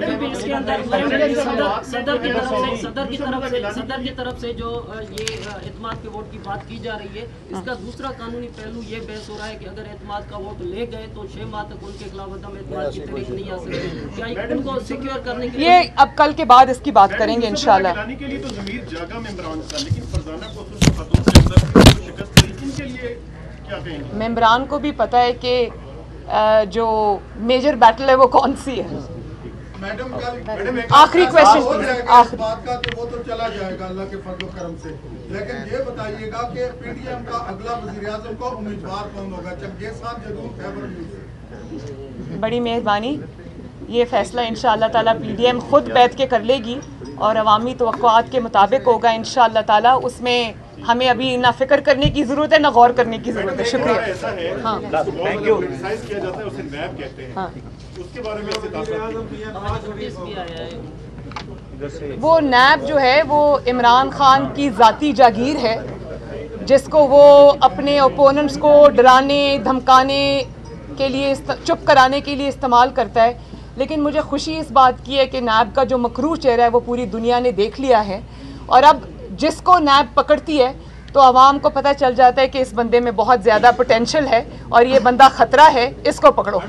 इसके अंदर सदर की तरफ से जो ये एतमाद के वोट की बात की जा रही है, इसका दूसरा कानूनी पहलू ये बहस हो रहा है कि अगर एतमाद का वोट ले गए तो 6 माह तक उनके खिलाफ अदम एतमाद की तहरीक नहीं आ सकती। क्या उनको सिक्योर करने के लिए ये अब कल के बाद इसकी बात करेंगे इंशाल्लाह। के लिए तो ज़मीर जागा मेंबरान का, लेकिन फरजाना को खतों से अंदर शिकस्त हुई, इनके लिए क्या कहेंगे? मेंबरान को भी पता है कि जो मेजर बैटल है वो कौन सी है। मैडम आखिरी क्वेश्चन बात का तो वो तो चला जाएगा अल्लाह के फजल करम से, लेकिन ये बताइएगा कि पीडीएम का अगला वज़ीर-ए-आज़म का उम्मीदवार कौन होगा? चंगेज़ खान जदूद खैबर न्यूज़। बड़ी मेहरबानी, ये फैसला इंशाअल्लाह ताला पीडीएम खुद बैठ के कर लेगी और अवामी तवक्कुआत के मुताबिक होगा इंशाअल्लाह ताला। उसमें हमें अभी ना फिक्र करने की ज़रूरत है ना गौर करने की ज़रूरत है। शुक्रिया। हाँ, थैंक यू। किया जाता है उसे नैब कहते हैं। हाँ, उसके बारे में वो नैब जो है वो इमरान खान की ज़ाती जागीर है, जिसको वो अपने ओपोनेंट्स को डराने धमकाने के लिए, चुप कराने के लिए इस्तेमाल करता है। लेकिन मुझे खुशी इस बात की है कि नैब का जो मकरूह चेहरा है वो पूरी दुनिया ने देख लिया है, और अब जिसको नैब पकड़ती है तो आवाम को पता चल जाता है कि इस बंदे में बहुत ज़्यादा पोटेंशियल है और ये बंदा ख़तरा है, इसको पकड़ो।